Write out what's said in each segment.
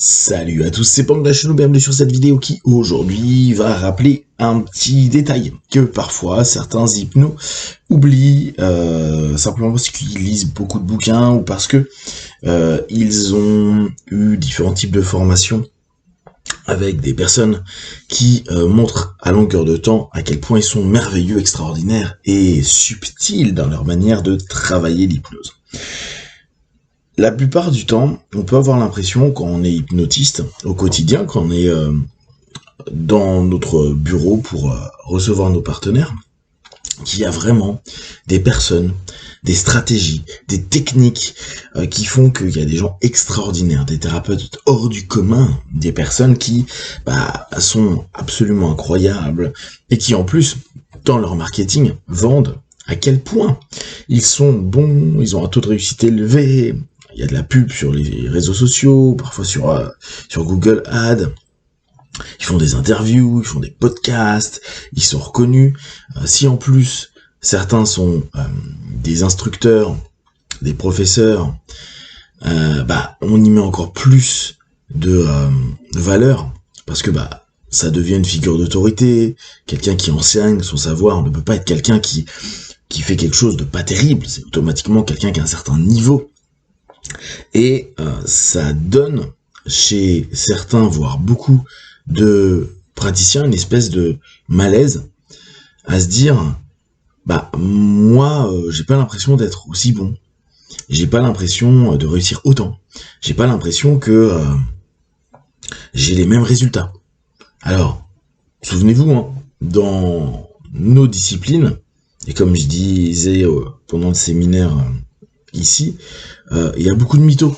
Salut à tous, c'est Pang de la chaîne, bienvenue sur cette vidéo qui aujourd'hui va rappeler un petit détail que parfois certains hypnos oublient simplement parce qu'ils lisent beaucoup de bouquins ou parce que ils ont eu différents types de formations avec des personnes qui montrent à longueur de temps à quel point ils sont merveilleux, extraordinaires et subtils dans leur manière de travailler l'hypnose. La plupart du temps, on peut avoir l'impression, quand on est hypnotiste au quotidien, quand on est dans notre bureau pour recevoir nos partenaires, qu'il y a vraiment des personnes, des stratégies, des techniques qui font qu'il y a des gens extraordinaires, des thérapeutes hors du commun, des personnes qui sont absolument incroyables et qui en plus, dans leur marketing, vendent à quel point ils sont bons, ils ont un taux de réussite élevé. Il y a de la pub sur les réseaux sociaux, parfois sur Google Ads. Ils font des interviews, ils font des podcasts, ils sont reconnus. Si en plus, certains sont des instructeurs, des professeurs, on y met encore plus de valeur, parce que ça devient une figure d'autorité, quelqu'un qui enseigne son savoir. On ne peut pas être quelqu'un qui fait quelque chose de pas terrible, c'est automatiquement quelqu'un qui a un certain niveau. Et ça donne chez certains, voire beaucoup de praticiens, une espèce de malaise à se dire moi j'ai pas l'impression d'être aussi bon, j'ai pas l'impression de réussir autant, j'ai pas l'impression que j'ai les mêmes résultats. Alors souvenez-vous, dans nos disciplines, et comme je disais pendant le séminaire ici, il y a beaucoup de mythos,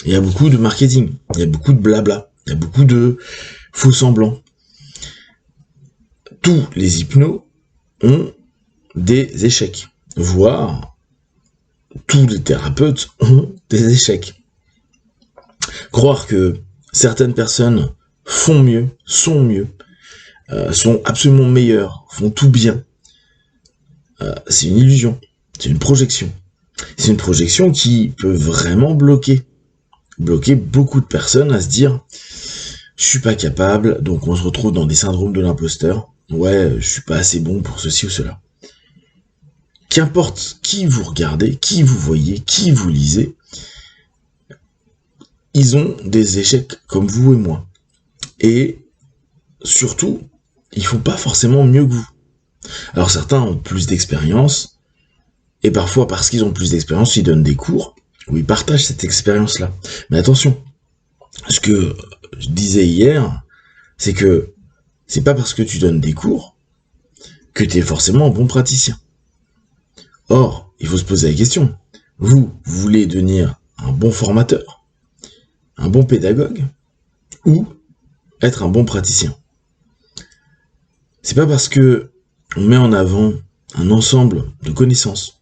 il y a beaucoup de marketing, il y a beaucoup de blabla, il y a beaucoup de faux semblants. Tous les hypnos ont des échecs, voire tous les thérapeutes ont des échecs. Croire que certaines personnes font mieux, sont mieux, sont absolument meilleures, font tout bien, c'est une illusion, c'est une projection. C'est une projection qui peut vraiment bloquer beaucoup de personnes à se dire « je suis pas capable », donc on se retrouve dans des syndromes de l'imposteur. « Ouais, je suis pas assez bon pour ceci ou cela ». Qu'importe qui vous regardez, qui vous voyez, qui vous lisez, ils ont des échecs comme vous et moi. Et surtout, ils font pas forcément mieux que vous. Alors certains ont plus d'expérience, et parfois, parce qu'ils ont plus d'expérience, ils donnent des cours où ils partagent cette expérience-là. Mais attention, ce que je disais hier, c'est que c'est pas parce que tu donnes des cours que tu es forcément un bon praticien. Or, il faut se poser la question. Vous voulez devenir un bon formateur, un bon pédagogue, ou être un bon praticien? C'est pas parce que on met en avant un ensemble de connaissances,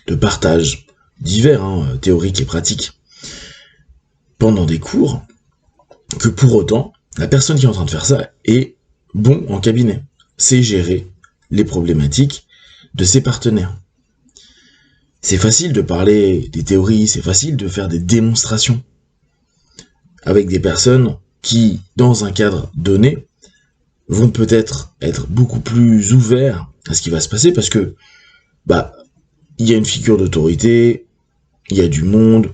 de partage divers, théoriques et pratiques, pendant des cours, que pour autant, la personne qui est en train de faire ça est bon en cabinet, sait gérer les problématiques de ses partenaires. C'est facile de parler des théories, c'est facile de faire des démonstrations avec des personnes qui, dans un cadre donné, vont peut-être être beaucoup plus ouverts à ce qui va se passer, parce que il y a une figure d'autorité, il y a du monde,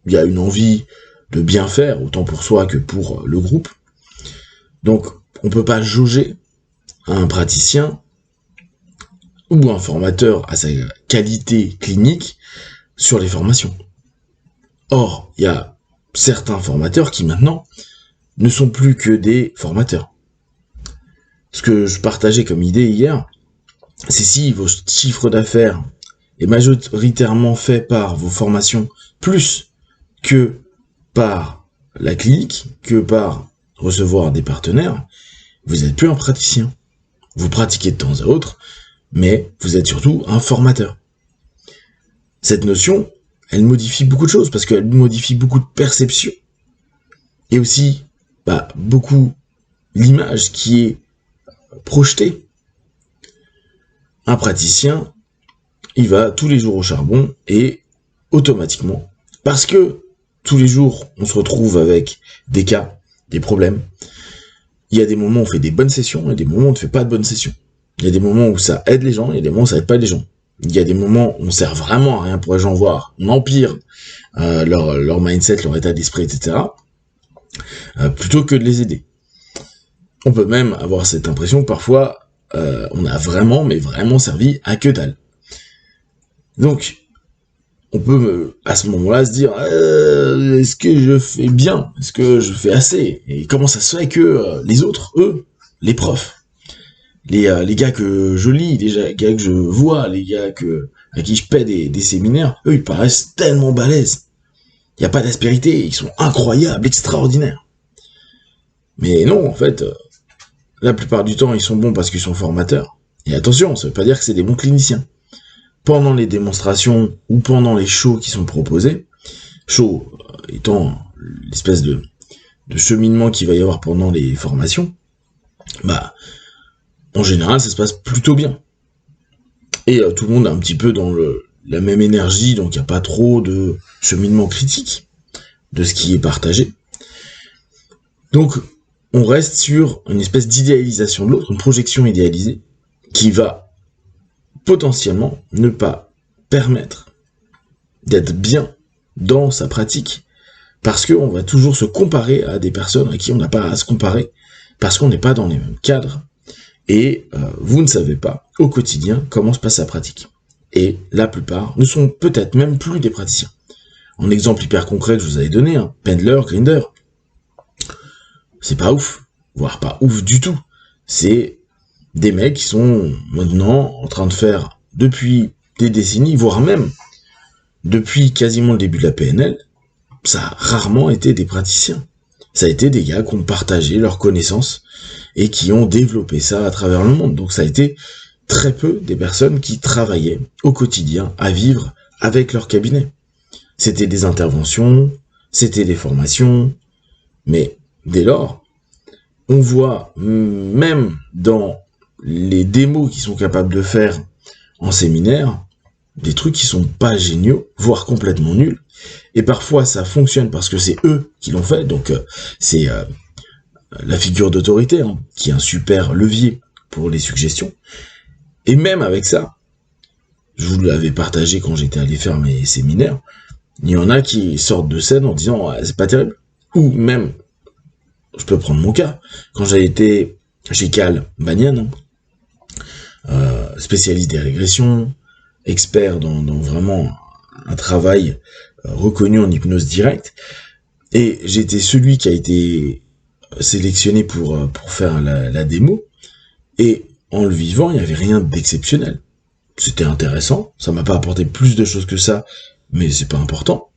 il y a une envie de bien faire, autant pour soi que pour le groupe. Donc, on peut pas jauger un praticien ou un formateur à sa qualité clinique sur les formations. Or, il y a certains formateurs qui maintenant ne sont plus que des formateurs. Ce que je partageais comme idée hier, c'est si vos chiffres d'affaires est majoritairement fait par vos formations, plus que par la clinique, que par recevoir des partenaires, vous n'êtes plus un praticien. Vous pratiquez de temps à autre, mais vous êtes surtout un formateur. Cette notion, elle modifie beaucoup de choses, parce qu'elle modifie beaucoup de perceptions, et aussi beaucoup l'image qui est projetée. Un praticien, il va tous les jours au charbon, et automatiquement, parce que tous les jours, on se retrouve avec des cas, des problèmes. Il y a des moments où on fait des bonnes sessions, il y a des moments où on ne fait pas de bonnes sessions. Il y a des moments où ça aide les gens, il y a des moments où ça aide pas les gens. Il y a des moments où on sert vraiment à rien pour les gens, voire on empire leur mindset, leur état d'esprit, etc. Plutôt que de les aider. On peut même avoir cette impression que parfois, on a vraiment, mais vraiment servi à que dalle. Donc, on peut à ce moment-là se dire est-ce que je fais bien? Est-ce que je fais assez? Et comment ça se fait que les autres, eux, les profs, les gars que je lis, les gars que je vois, les gars à qui je paie des séminaires, eux, ils paraissent tellement balèzes. Il n'y a pas d'aspérité, ils sont incroyables, extraordinaires. Mais non, en fait, la plupart du temps, ils sont bons parce qu'ils sont formateurs. Et attention, ça ne veut pas dire que c'est des bons cliniciens. Pendant les démonstrations ou pendant les shows qui sont proposés, show étant l'espèce de cheminement qu'il va y avoir pendant les formations, en général, ça se passe plutôt bien. Et tout le monde est un petit peu dans la même énergie, donc il n'y a pas trop de cheminement critique de ce qui est partagé. Donc, on reste sur une espèce d'idéalisation de l'autre, une projection idéalisée, qui va potentiellement ne pas permettre d'être bien dans sa pratique, parce qu'on va toujours se comparer à des personnes à qui on n'a pas à se comparer, parce qu'on n'est pas dans les mêmes cadres, et vous ne savez pas au quotidien comment se passe sa pratique. Et la plupart ne sont peut-être même plus des praticiens. En exemple hyper concret que je vous avais donné, Pendler, Grinder, c'est pas ouf, voire pas ouf du tout. C'est des mecs qui sont maintenant en train de faire, depuis des décennies, voire même depuis quasiment le début de la PNL, ça a rarement été des praticiens. Ça a été des gars qui ont partagé leurs connaissances et qui ont développé ça à travers le monde. Donc ça a été très peu des personnes qui travaillaient au quotidien à vivre avec leur cabinet. C'était des interventions, c'était des formations, mais dès lors, on voit même dans les démos qu'ils sont capables de faire en séminaire, des trucs qui sont pas géniaux, voire complètement nuls. Et parfois, ça fonctionne parce que c'est eux qui l'ont fait. Donc, c'est la figure d'autorité, qui est un super levier pour les suggestions. Et même avec ça, je vous l'avais partagé quand j'étais allé faire mes séminaires, il y en a qui sortent de scène en disant c'est pas terrible. Ou même, je peux prendre mon cas, quand j'ai été chez Cal Banyan, spécialiste des régressions, expert dans vraiment un travail reconnu en hypnose directe, et j'étais celui qui a été sélectionné pour faire la démo, et en le vivant, il n'y avait rien d'exceptionnel. C'était intéressant, ça m'a pas apporté plus de choses que ça, mais c'est pas important.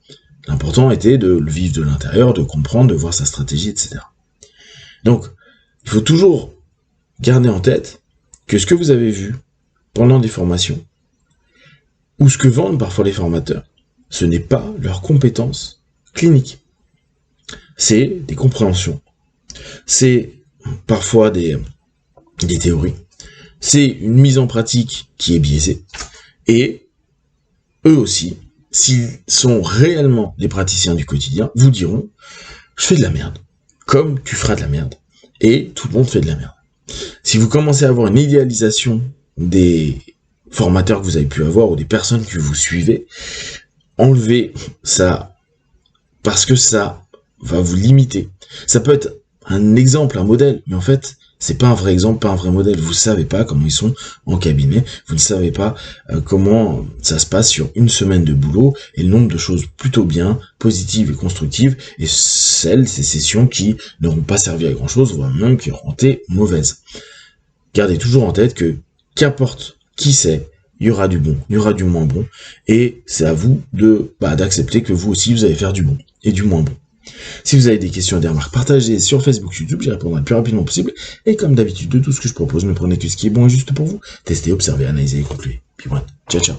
L'important était de le vivre de l'intérieur, de comprendre, de voir sa stratégie, etc. Donc, il faut toujours garder en tête que ce que vous avez vu pendant des formations, ou ce que vendent parfois les formateurs, ce n'est pas leurs compétences cliniques. C'est des compréhensions. C'est parfois des théories. C'est une mise en pratique qui est biaisée. Et eux aussi, s'ils sont réellement des praticiens du quotidien, vous diront « je fais de la merde », comme tu feras de la merde. Et tout le monde fait de la merde. Si vous commencez à avoir une idéalisation des formateurs que vous avez pu avoir ou des personnes que vous suivez, enlevez ça parce que ça va vous limiter. Ça peut être un exemple, un modèle, mais en fait, c'est pas un vrai exemple, pas un vrai modèle. Vous savez pas comment ils sont en cabinet, vous ne savez pas comment ça se passe sur une semaine de boulot et le nombre de choses plutôt bien, positives et constructives, et ces sessions qui n'auront pas servi à grand chose, voire même qui auront été mauvaises. Gardez toujours en tête que qu'importe qui c'est, il y aura du bon, il y aura du moins bon, et c'est à vous d'accepter que vous aussi vous allez faire du bon et du moins bon. Si vous avez des questions et des remarques, partagez sur Facebook, YouTube, j'y répondrai le plus rapidement possible, et comme d'habitude, de tout ce que je propose, ne prenez que ce qui est bon et juste pour vous, testez, observez, analysez et concluez. Puis voilà, ciao ciao.